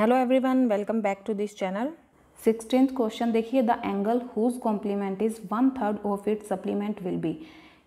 Hello everyone, welcome back to this channel. 16th question देखिए, the angle whose complement is 1/3 of its supplement will be.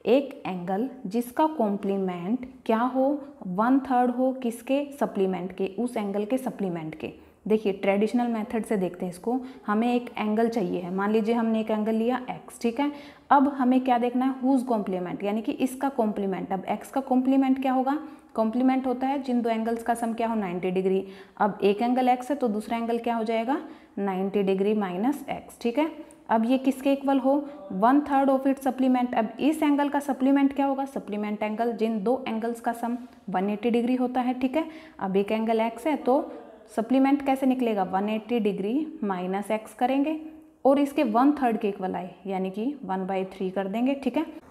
एक angle जिसका complement क्या हो, 1/3 हो किसके, सप्लीमेंट के, उस एंगल के सप्लीमेंट के। देखिए ट्रेडिशनल मेथड से देखते हैं इसको। हमें एक एंगल चाहिए है, मान लीजिए हमने एक एंगल लिया x, ठीक है। अब हमें क्या देखना है, हुज कॉम्प्लीमेंट, यानी कि इसका कॉम्प्लीमेंट। अब x का कॉम्प्लीमेंट क्या होगा, कॉम्प्लीमेंट होता है जिन दो एंगल्स का सम क्या हो 90 डिग्री। अब एक एंगल x है तो दूसरा एंगल क्या हो जाएगा 90 डिग्री माइनस x, ठीक है। अब ये किसके इक्वल हो, 1/3 ऑफ इट सप्लीमेंट। अब इस एंगल का सप्लीमेंट क्या होगा, सप्लीमेंट एंगल जिन दो एंगल्स का सम 180 डिग्री होता है, ठीक है। अब एक एंगल x है तो सप्लीमेंट कैसे निकलेगा, 180 डिग्री माइनस x करेंगे और इसके 1/3 के इक्वल आए, यानी कि 1/3 कर देंगे, ठीक है।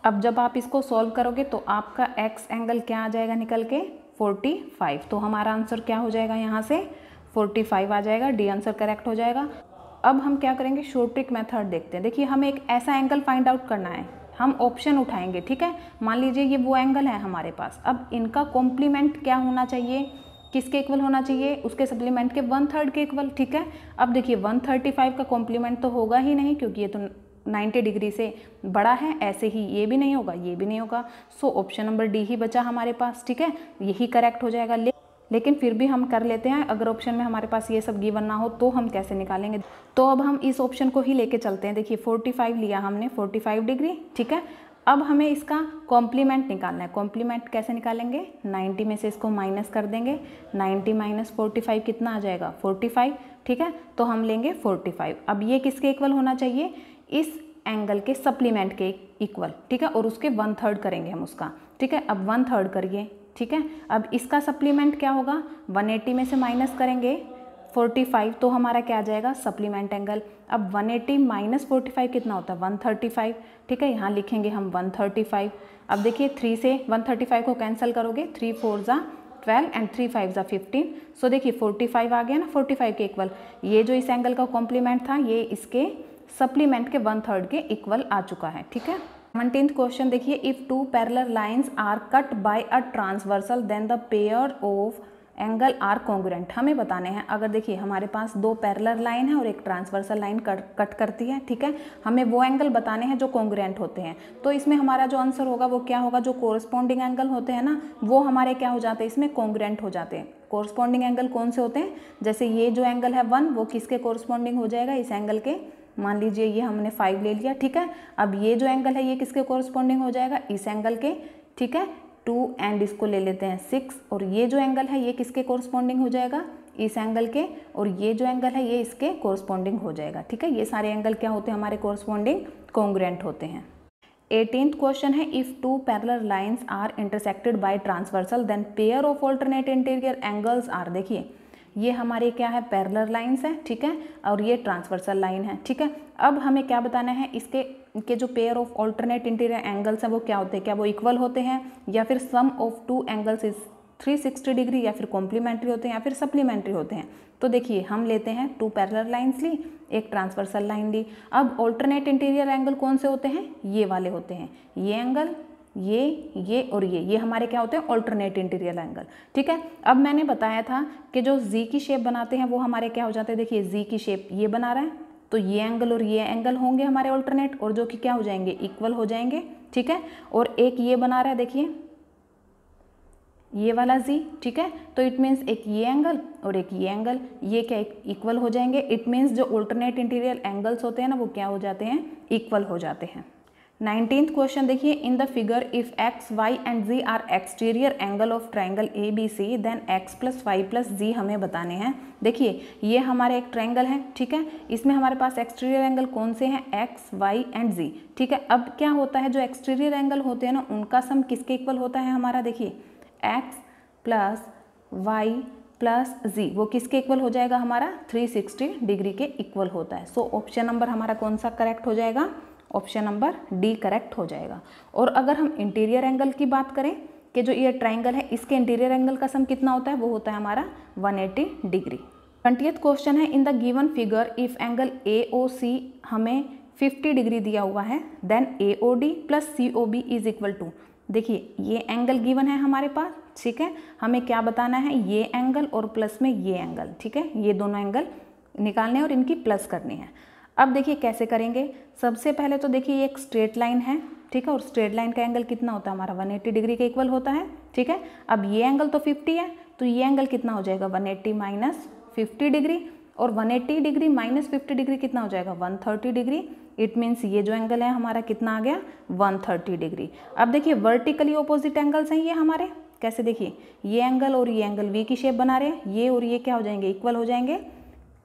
अब जब आप इसको सॉल्व करोगे तो आपका x एंगल क्या आ जाएगा निकल के 45। तो हमारा आंसर क्या हो जाएगा, यहाँ से 45 आ जाएगा, डी आंसर करेक्ट हो जाएगा। अब हम क्या करेंगे, शॉर्ट ट्रिक मेथड देखते हैं। देखिए हमें एक ऐसा एंगल फाइंड आउट करना है, हम ऑप्शन उठाएंगे, ठीक है। मान लीजिए ये वो एंगल है हमारे पास, अब इनका कॉम्प्लीमेंट क्या होना चाहिए, किसके इक्वल होना चाहिए, उसके सप्लीमेंट के 1/3 के इक्वल, ठीक है। अब देखिए 135 का कॉम्प्लीमेंट तो होगा ही नहीं, क्योंकि ये तो 90 डिग्री से बड़ा है, ऐसे ही ये भी नहीं होगा, ये भी नहीं होगा। सो ऑप्शन नंबर डी ही बचा हमारे पास, ठीक है, यही करेक्ट हो जाएगा। लेकिन फिर भी हम कर लेते हैं, अगर ऑप्शन में हमारे पास ये सब गिवन ना हो तो हम कैसे निकालेंगे। तो अब हम इस ऑप्शन को ही लेके चलते हैं। देखिए 45 लिया हमने, 45 डिग्री, ठीक है। अब हमें इसका कॉम्प्लीमेंट निकालना है। कॉम्प्लीमेंट कैसे निकालेंगे, 90 में से इसको माइनस कर देंगे, 90 माइनस 45 कितना आ जाएगा 45, ठीक है। तो हम लेंगे 45। अब ये किसके इक्वल होना चाहिए, इस एंगल के सप्लीमेंट के इक्वल, ठीक है, और उसके 1/3 करेंगे हम उसका, ठीक है। अब 1/3 करिए, ठीक है। अब इसका सप्लीमेंट क्या होगा, 180 में से माइनस करेंगे 45, तो हमारा क्या आ जाएगा सप्लीमेंट एंगल। अब 180 माइनस 45 कितना होता है 135, ठीक है, यहाँ लिखेंगे हम 135। अब देखिए 3 से 135 को कैंसिल करोगे, 3 4 ज़ा 12 एंड 3 5 ज़ा 15। सो देखिए 45 आ गया ना 45 के इक्वल। ये जो इस एंगल का कॉम्प्लीमेंट था ये इसके सप्लीमेंट के 1/3 के इक्वल आ चुका है, ठीक है। 17th क्वेश्चन देखिए, if two parallel lines are cut by a transversal then the pair of angle are congruent. हमें बताने हैं, अगर देखिए हमारे पास दो पैरेलल लाइन है और एक ट्रांसवर्सल लाइन कट करती है, ठीक है, हमें वो एंगल बताने हैं जो कॉन्ग्रुएंट होते हैं। तो इसमें हमारा जो आंसर होगा वो क्या होगा, जो कोरस्पॉन्डिंग एंगल होते हैं ना वो हमारे क्या हो जाते हैं, इसमें कॉन्ग्रुएंट हो जाते हैं। कोरस्पॉन्डिंग एंगल कौन से होते हैं, जैसे ये जो एंगल है 1 वो किसके कोरस्पॉन्डिंग हो जाएगा, इस एंगल के। मान लीजिए ये हमने 5 ले लिया, ठीक है। अब ये जो एंगल है ये किसके कोरस्पॉन्डिंग हो जाएगा, इस एंगल के, ठीक है, 2 एंड इसको ले लेते हैं 6। और ये जो एंगल है ये किसके कोरस्पॉन्डिंग हो जाएगा, इस एंगल के, और ये जो एंगल है ये इसके कोरस्पॉन्डिंग हो जाएगा, ठीक है। ये सारे एंगल क्या होते हैं हमारे कोरस्पॉन्डिंग कॉन्ग्रुएंट होते हैं। 18th क्वेश्चन है, if two parallel lines are intersected by transversal then pair of alternate interior angles are. देखिए ये हमारे क्या है पैरेलल लाइंस है, ठीक है, और ये ट्रांसवर्सल लाइन है, ठीक है। अब हमें क्या बताना है, इसके जो pair of alternate interior angles हैं वो क्या होते हैं, क्या वो इक्वल होते हैं या फिर sum of two angles is 360 degree, या फिर कॉम्प्लीमेंट्री होते हैं या फिर सप्लीमेंट्री होते हैं। तो देखिए हम लेते हैं 2 पैरेलल लाइंस ली, एक ट्रांसवर्सल लाइन ली। अब ऑल्टरनेट इंटीरियर एंगल कौन से होते हैं, ये वाले होते हैं, ये एंगल, ये और ये हमारे क्या होते हैं ऑल्टरनेट इंटीरियर एंगल, ठीक है। अब मैंने बताया था कि जो जी की शेप बनाते हैं वो हमारे क्या हो जाते हैं, देखिए जी की शेप ये बना रहा है तो ये एंगल और ये एंगल होंगे हमारे ऑल्टरनेट, और जो कि क्या हो जाएंगे इक्वल हो जाएंगे, ठीक है। और एक ये बना रहा है देखिए ये वाला जी, ठीक है, तो इट मीन्स एक ये एंगल और एक ये एंगल, ये क्या इक्वल हो जाएंगे। इट मीन्स जो ऑल्टरनेट इंटीरियर एंगल्स होते हैं ना वो क्या हो जाते हैं, इक्वल हो जाते हैं। 19th क्वेश्चन देखिए, in the figure if x, y and z are exterior angle of triangle ABC then x + y + z हमें बताने हैं। देखिए ये हमारे एक ट्राइंगल है, ठीक है, इसमें हमारे पास एक्सटीरियर एंगल कौन से हैं, x, y एंड z, ठीक है। अब क्या होता है, जो एक्सटीरियर एंगल होते हैं ना उनका सम किसके इक्वल होता है हमारा, देखिए x + y + z वो किसके इक्वल हो जाएगा हमारा 360 डिग्री के इक्वल होता है। सो ऑप्शन नंबर हमारा कौन सा करेक्ट हो जाएगा, ऑप्शन नंबर डी करेक्ट हो जाएगा। और अगर हम इंटीरियर एंगल की बात करें कि जो ये ट्राइंगल है इसके इंटीरियर एंगल का सम कितना होता है, वो होता है हमारा 180 डिग्री। 20th क्वेश्चन है, in the given figure if angle AOC हमें 50 डिग्री दिया हुआ है then AOD + COB is equal to. देखिए ये एंगल गिवन है हमारे पास, ठीक है, हमें क्या बताना है, ये एंगल और प्लस में ये एंगल, ठीक है, ये दोनों एंगल निकालने हैं और इनकी प्लस करनी है। अब देखिए कैसे करेंगे। सबसे पहले तो देखिए ये एक स्ट्रेट लाइन है, ठीक है, और स्ट्रेट लाइन का एंगल कितना होता है हमारा 180 डिग्री के इक्वल होता है, ठीक है। अब ये एंगल तो 50 है, तो ये एंगल कितना हो जाएगा 180 माइनस 50 डिग्री, और 180 डिग्री माइनस 50 डिग्री कितना हो जाएगा 130 डिग्री। इट मीन्स ये जो एंगल है हमारा कितना आ गया 130 डिग्री। अब देखिए वर्टिकली ऑपोजिट एंगल्स हैं ये हमारे, कैसे देखिए ये एंगल और ये एंगल वी की शेप बना रहे हैं, ये और ये क्या हो जाएंगे इक्वल हो जाएंगे,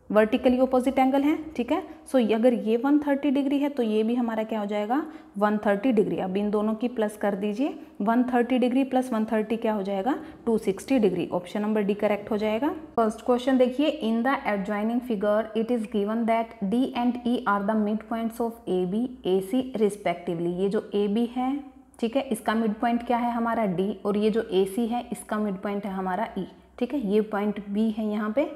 वर्टिकली ऑपोजिट एंगल है, ठीक है। सो अगर ये 130 डिग्री है तो ये भी हमारा क्या हो जाएगा 130 डिग्री। अब इन दोनों की प्लस कर दीजिए, 130 डिग्री प्लस 130 क्या हो जाएगा 260 degree. Option number D correct हो जाएगा। फर्स्ट क्वेश्चन देखिए, in the adjoining figure it is given that D and E are the mid points of A B A C respectively. ये जो ए बी है, ठीक है, इसका मिड पॉइंट क्या है हमारा डी, और ये जो ए सी है इसका मिड पॉइंट है हमारा ई, ठीक है, ये पॉइंट बी है यहाँ पे।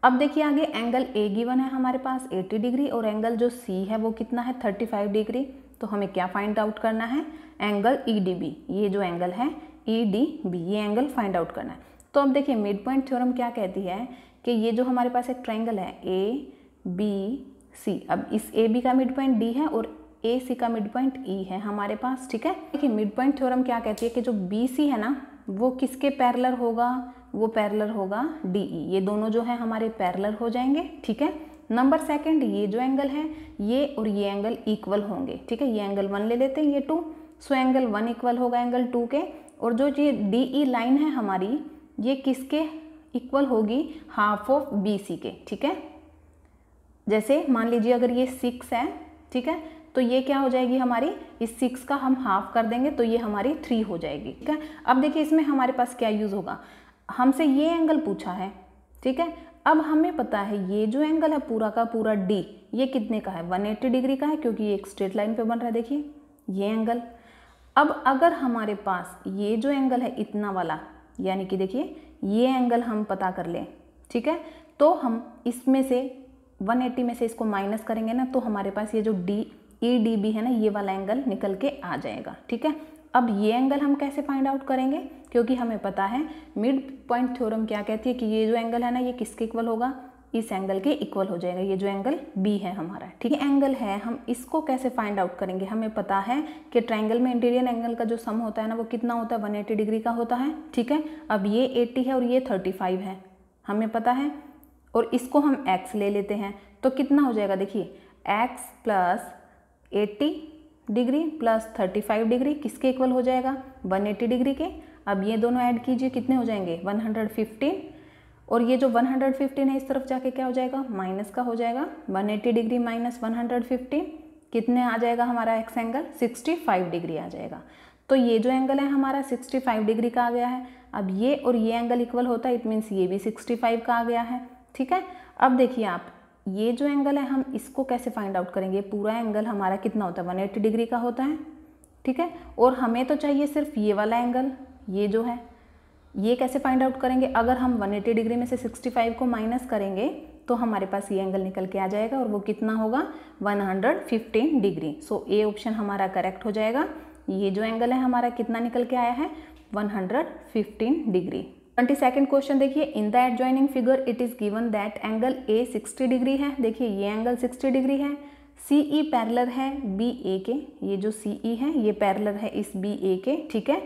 अब देखिए आगे एंगल ए गिवन है हमारे पास 80 डिग्री और एंगल जो सी है वो कितना है 35 डिग्री। तो हमें क्या फाइंड आउट करना है, एंगल ई डी बी, ये जो एंगल है ई डी बी, ये एंगल फाइंड आउट करना है। तो अब देखिए मिड पॉइंट थ्योरम क्या कहती है कि ये जो हमारे पास एक ट्रायंगल है ए बी सी, अब इस ए बी का मिड पॉइंट डी है और ए सी का मिड पॉइंट ई है हमारे पास, ठीक है। देखिए मिड पॉइंट थ्योरम क्या कहती है कि जो बी सी है ना वो किसके पैरेलल होगा, वो पैरेलल होगा डी ई, ये दोनों जो है हमारे पैरेलल हो जाएंगे, ठीक है। नंबर सेकंड, ये जो एंगल है ये और ये एंगल इक्वल होंगे, ठीक है, ये एंगल 1 ले लेते हैं, ये 2, सो एंगल 1 इक्वल होगा एंगल 2 के। और जो ये डी ई लाइन है हमारी ये किसके इक्वल होगी, हाफ ऑफ बी सी के, ठीक है। जैसे मान लीजिए अगर ये 6 है, ठीक है, तो ये क्या हो जाएगी हमारी, इस 6 का हम हाफ कर देंगे तो ये हमारी 3 हो जाएगी, ठीक है। अब देखिए इसमें हमारे पास क्या यूज़ होगा, हमसे ये एंगल पूछा है, ठीक है। अब हमें पता है ये जो एंगल है पूरा का पूरा डी, ये कितने का है 180 डिग्री का है, क्योंकि ये एक स्ट्रेट लाइन पे बन रहा है, देखिए ये एंगल। अब अगर हमारे पास ये जो एंगल है इतना वाला, यानी कि देखिए ये एंगल हम पता कर लें, ठीक है, तो हम इसमें से 180 में से इसको माइनस करेंगे ना, तो हमारे पास ये जो डी ई डी बी है ना, ये वाला एंगल निकल के आ जाएगा, ठीक है। अब ये एंगल हम कैसे फाइंड आउट करेंगे, क्योंकि हमें पता है मिड पॉइंट थ्योरम क्या कहती है कि ये जो एंगल है ना ये किसके इक्वल होगा, इस एंगल के इक्वल हो जाएगा, ये जो एंगल बी है हमारा, ठीक है। एंगल है, हम इसको कैसे फाइंड आउट करेंगे, हमें पता है कि ट्रायंगल में इंटीरियर एंगल का जो सम होता है ना वो कितना होता है 180 डिग्री का होता है, ठीक है। अब ये 80 है और ये 35 है, हमें पता है, और इसको हम x ले लेते हैं तो कितना हो जाएगा, देखिए x plus 80 degree plus 35 degree किसके इक्वल हो जाएगा 180 डिग्री के। अब ये दोनों ऐड कीजिए कितने हो जाएंगे 115, और ये जो 115 है इस तरफ जाके क्या हो जाएगा माइनस का हो जाएगा, 180 डिग्री माइनस 115 कितने आ जाएगा हमारा एक्स एंगल 65 डिग्री आ जाएगा। तो ये जो एंगल है हमारा 65 डिग्री का आ गया है। अब ये और ये एंगल इक्वल होता है, इट मीन्स ये भी 65 का आ गया है, ठीक है। अब देखिए आप ये जो एंगल है हम इसको कैसे फाइंड आउट करेंगे, पूरा एंगल हमारा कितना होता है 180 डिग्री का होता है, ठीक है। और हमें तो चाहिए सिर्फ ये वाला एंगल, ये जो है ये कैसे फाइंड आउट करेंगे, अगर हम 180 डिग्री में से 65 को माइनस करेंगे तो हमारे पास ये एंगल निकल के आ जाएगा और वो कितना होगा 115 डिग्री। सो ए ऑप्शन हमारा करेक्ट हो जाएगा। ये जो एंगल है हमारा कितना निकल के आया है 115 डिग्री। 22nd क्वेश्चन देखिए, in the adjoining figure it is given that angle A 60 degree है। देखिए ये एंगल 60 डिग्री है, सी ई पैरेलल है बी ए के, ये जो सी ई है ये पैरेलल है इस बी ए के, ठीक है।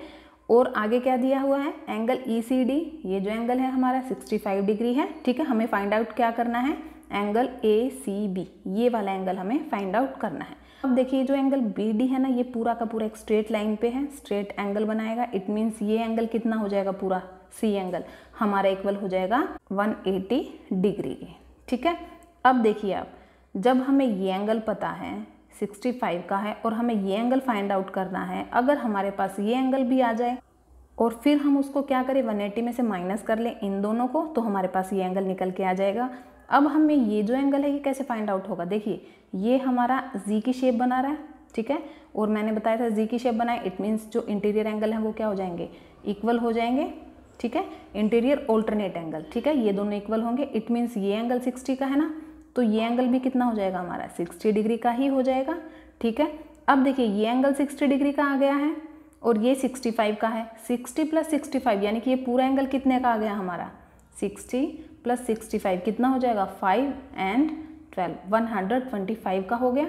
और आगे क्या दिया हुआ है एंगल ई सी डी, ये जो एंगल है हमारा 65 डिग्री है, ठीक है। हमें फाइंड आउट क्या करना है एंगल ए सी बी, ये वाला एंगल हमें फाइंड आउट करना है। अब देखिए जो एंगल बी डी है ना ये पूरा का पूरा एक स्ट्रेट लाइन पे है, स्ट्रेट एंगल बनाएगा, इट मीन्स ये एंगल कितना हो जाएगा पूरा सी एंगल हमारा इक्वल हो जाएगा 180 डिग्री के, ठीक है। अब देखिए आप जब हमें ये एंगल पता है 65 का है और हमें ये एंगल फाइंड आउट करना है, अगर हमारे पास ये एंगल भी आ जाए और फिर हम उसको क्या करें 180 में से माइनस कर लें इन दोनों को, तो हमारे पास ये एंगल निकल के आ जाएगा। अब हमें ये जो एंगल है ये कैसे फाइंड आउट होगा, देखिए ये हमारा जी की शेप बना रहा है, ठीक है। और मैंने बताया था जी की शेप बनाए, इट मीन्स जो इंटीरियर एंगल है वो क्या हो जाएंगे इक्वल हो जाएंगे, ठीक है। इंटीरियर ऑल्टरनेट एंगल, ठीक है, ये दोनों इक्वल होंगे, इट मीन्स ये एंगल 60 का है ना, तो ये एंगल भी कितना हो जाएगा हमारा 60 डिग्री का ही हो जाएगा, ठीक है। अब देखिए ये एंगल 60 डिग्री का आ गया है और ये 65 का है। 60 + 65 यानी कि ये पूरा एंगल कितने का आ गया हमारा, 60 + 65 कितना हो जाएगा, 5 and 12, 125 का हो गया।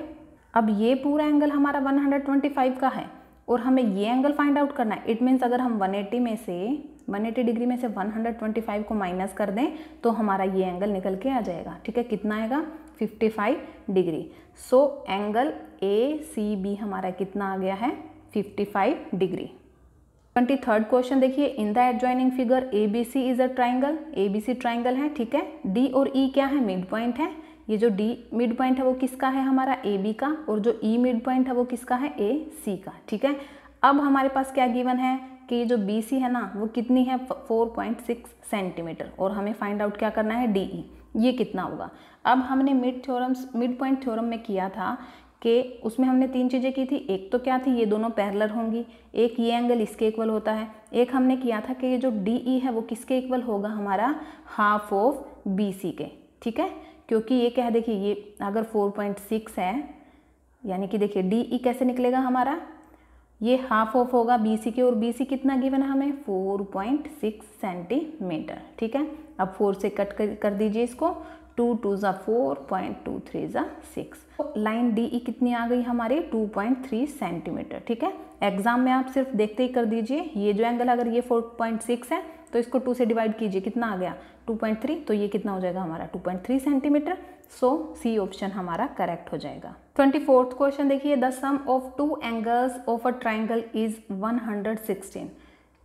अब ये पूरा एंगल हमारा 125 का है और हमें ये एंगल फाइंड आउट करना है। इट मीन्स अगर हम 180 डिग्री में से 125 को माइनस कर दें तो हमारा ये एंगल निकल के आ जाएगा। ठीक है, कितना आएगा, 55 डिग्री। सो एंगल ACB हमारा कितना आ गया है, 55 डिग्री। 23rd क्वेश्चन देखिए, in the adjoining figure ABC is a triangle. ABC triangle है, ठीक है। D और E क्या है, मिड पॉइंट है। ये जो D मिड पॉइंट है वो किसका है, हमारा AB का, और जो E मिड पॉइंट है वो किसका है, AC का। ठीक है, अब हमारे पास क्या गिवन है कि ये जो BC है ना वो कितनी है, 4.6 सेंटीमीटर, और हमें फाइंड आउट क्या करना है, DE ये कितना होगा। अब हमने मिड पॉइंट थ्योरम में किया था कि उसमें हमने 3 चीज़ें की थी। एक तो क्या थी, ये दोनों पैरेलल होंगी, एक ये एंगल इसके इक्वल होता है, एक हमने किया था कि ये जो DE है वो किसके इक्वल होगा, हमारा हाफ ऑफ BC के। ठीक है, क्योंकि ये क्या है, देखिए ये अगर 4.6 है यानी कि देखिए DE कैसे निकलेगा हमारा, ये हाफ ऑफ होगा BC के, और BC कितना गिवन है हमें, 4.6 सेंटीमीटर। ठीक है, अब 4 से कट कर दीजिए इसको, 2 2 ज़ा 4, 2 3 ज़ा 6। लाइन DE कितनी आ गई हमारी, 2.3 सेंटीमीटर। ठीक है, एग्जाम में आप सिर्फ देखते ही कर दीजिए। ये जो एंगल अगर ये 4.6 है तो इसको 2 से डिवाइड कीजिए, कितना आ गया, 2.3, तो ये कितना हो जाएगा हमारा, 2.3 सेंटीमीटर। सो सी ऑप्शन हमारा करेक्ट हो जाएगा। 24th क्वेश्चन देखिए, the sum of 2 angles of a triangle is 116।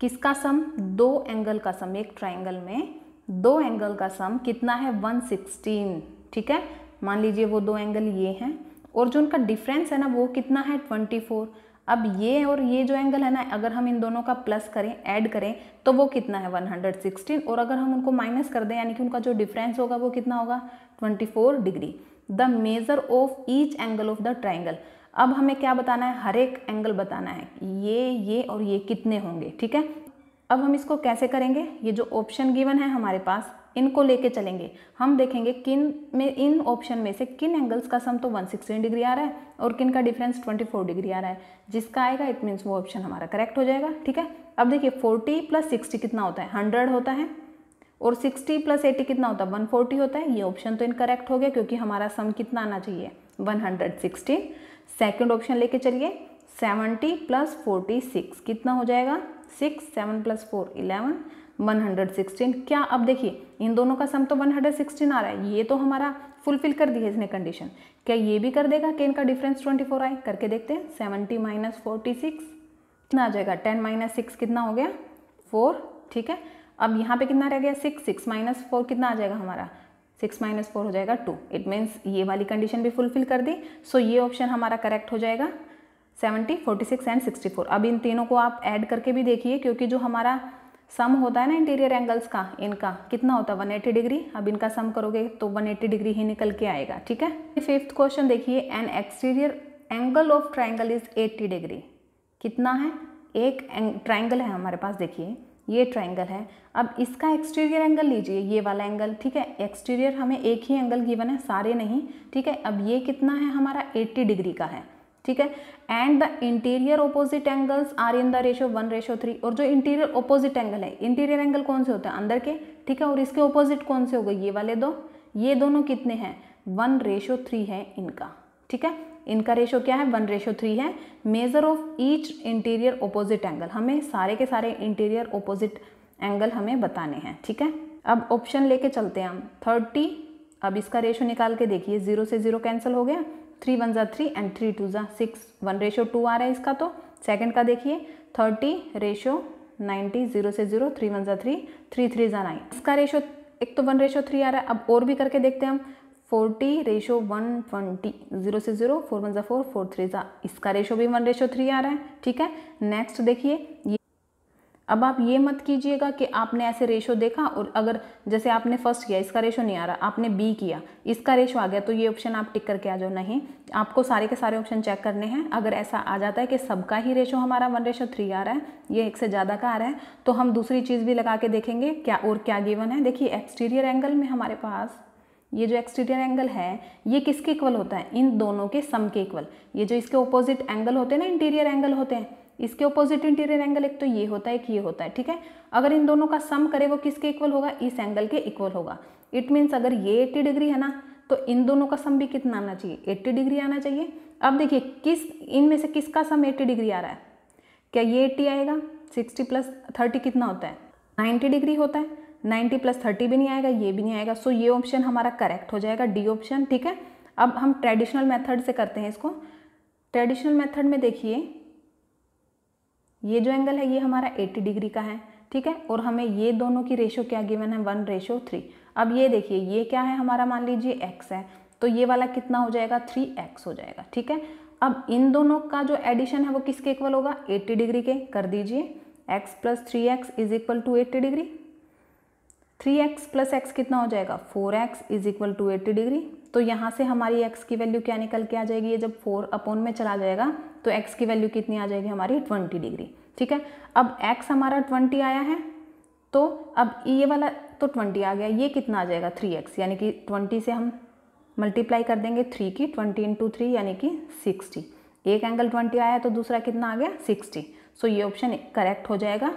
किसका सम, 2 एंगल का सम, एक ट्राइंगल में 2 एंगल का सम कितना है, 116। ठीक है, मान लीजिए वो 2 एंगल ये हैं और जो उनका डिफरेंस है ना वो कितना है, 24। अब ये और ये जो एंगल है ना, अगर हम इन दोनों का प्लस करें, ऐड करें, तो वो कितना है, 116, और अगर हम उनको माइनस कर दें यानी कि उनका जो डिफरेंस होगा वो कितना होगा, 24 degree. The measure of each angle of the triangle. अब हमें क्या बताना है, हर एक एंगल बताना है, ये और ये कितने होंगे। ठीक है, अब हम इसको कैसे करेंगे, ये जो ऑप्शन गिवन है हमारे पास इनको लेके चलेंगे। हम देखेंगे इन ऑप्शन में से किन एंगल्स का सम तो 116 डिग्री आ रहा है और किन का डिफरेंस 24 डिग्री आ रहा है। जिसका आएगा इट मीन्स वो ऑप्शन हमारा करेक्ट हो जाएगा। ठीक है, अब देखिए 40 + 60 कितना होता है, 100 होता है, और 60 + 80 कितना होता है, 140 होता है। ये ऑप्शन तो इनकरेक्ट हो गया क्योंकि हमारा सम कितना आना चाहिए, 116। सेकेंड ऑप्शन लेके चलिए, 70 + 46 कितना हो जाएगा, 6, 7 + 4 11, 116। क्या, अब देखिए इन दोनों का सम तो 116 आ रहा है, ये तो हमारा फुलफिल कर दी है इसने कंडीशन। क्या ये भी कर देगा कि इनका डिफरेंस 24 आए, करके देखते हैं। 70 - 46 कितना आ जाएगा, 10 - 6 कितना हो गया, 4। ठीक है, अब यहाँ पे कितना रह गया, 6, 6 - 4 कितना आ जाएगा हमारा, 6 - 4 हो जाएगा 2। इट मीन्स ये वाली कंडीशन भी फुलफिल कर दी। सो ये ऑप्शन हमारा करेक्ट हो जाएगा, 70, 46 एंड 64। अब इन तीनों को आप ऐड करके भी देखिए, क्योंकि जो हमारा सम होता है ना इंटीरियर एंगल्स का, इनका कितना होता है, 180 डिग्री। अब इनका सम करोगे तो 180 डिग्री ही निकल के आएगा। ठीक है, 5th क्वेश्चन देखिए, N exterior angle of triangle is 80 degree. कितना है, एक ट्राइंगल है हमारे पास, देखिए ये ट्राइंगल है। अब इसका एक्सटीरियर एंगल लीजिए, ये वाला एंगल। ठीक है, एक्सटीरियर हमें एक ही एंगल गिवन है, सारे नहीं। ठीक है, अब ये कितना है हमारा, 80 डिग्री का है। ठीक है, and the interior opposite angles are in the ratio 1:3। और जो इंटीरियर ऑपोजिट एंगल है, इंटीरियर एंगल कौन से होते हैं, अंदर के। ठीक है, और इसके ऑपोजिट कौन से हो गए, ये वाले दो। ये दोनों कितने हैं, 1:3 है इनका। ठीक है, इनका रेशो क्या है, 1:3 है। Measure of each interior opposite angle, हमें सारे के सारे इंटीरियर ऑपोजिट एंगल हमें बताने हैं। ठीक है, अब ऑप्शन लेके चलते हैं हम। 30, अब इसका रेशो निकाल के देखिए, 0 से 0 कैंसिल हो गया, 3 1 ज़ा 3 एंड 3 2 ज़ा 6, 1:2 आ रहा है इसका। तो सेकंड का देखिए, 30:90, 0 से 0, 3 1 ज़ा 3, 3 3 ज़ा 9। इसका रेशो एक तो 1:3 आ रहा है। अब और भी करके देखते हैं हम, 40:120, 0 से 0, 4 1 ज़ा 4, 4 3 ज़ा, इसका रेशो भी 1:3 आ रहा है। ठीक है, नेक्स्ट देखिए, अब आप ये मत कीजिएगा कि आपने ऐसे रेशो देखा और अगर जैसे आपने फर्स्ट किया इसका रेशो नहीं आ रहा, आपने बी किया इसका रेशो आ गया तो ये ऑप्शन आप टिक करके आ जाओ। नहीं, आपको सारे के सारे ऑप्शन चेक करने हैं। अगर ऐसा आ जाता है कि सबका ही रेशो हमारा 1:3 आ रहा है, ये एक से ज़्यादा का आ रहा है, तो हम दूसरी चीज़ भी लगा के देखेंगे क्या और क्या गिवन है। देखिए एक्सटीरियर एंगल में हमारे पास ये जो एक्सटीरियर एंगल है ये किसके इक्वल होता है, इन दोनों के सम के इक्वल। ये जो इसके ऑपोजिट एंगल होते हैं ना, इंटीरियर एंगल होते हैं, इसके ऑपोजिट इंटीरियर एंगल एक तो ये होता है, एक ये होता है, ठीक है। अगर इन दोनों का सम करे वो किसके इक्वल होगा, इस एंगल के इक्वल होगा। इट मीन्स अगर ये 80 डिग्री है ना तो इन दोनों का सम भी कितना आना चाहिए, 80 डिग्री आना चाहिए। अब देखिए किस इनमें से किसका सम 80 डिग्री आ रहा है, क्या ये 80 आएगा, 60 + 30 कितना होता है, 90 डिग्री होता है। 90 + 30 भी नहीं आएगा, ये भी नहीं आएगा। सो ये ऑप्शन हमारा करेक्ट हो जाएगा, डी ऑप्शन, ठीक है। अब हम ट्रेडिशनल मेथड से करते हैं इसको। ट्रेडिशनल मेथड में देखिए ये जो एंगल है ये हमारा 80 डिग्री का है, ठीक है, और हमें ये दोनों की रेशो क्या गिवन है, 1:3। अब ये देखिए ये क्या है हमारा, मान लीजिए x है, तो ये वाला कितना हो जाएगा, 3x हो जाएगा, ठीक है। अब इन दोनों का जो एडिशन है वो किसके इक्वल होगा, 80 डिग्री के। कर दीजिए, x + 3x = 80 degree. 3x + x कितना हो जाएगा, 4x = 80 डिग्री। तो यहाँ से हमारी x की वैल्यू क्या निकल के आ जाएगी, ये जब 4 में चला जाएगा तो x की वैल्यू कितनी आ जाएगी हमारी, 20 डिग्री, ठीक है। अब x हमारा 20 आया है, तो अब ये वाला तो 20 आ गया, ये कितना आ जाएगा, 3x, यानी कि 20 से हम मल्टीप्लाई कर देंगे 3 की, 20 × 3 यानी कि 60। एक एंगल 20 आया तो दूसरा कितना आ गया, 60। सो ये ऑप्शन करेक्ट हो जाएगा।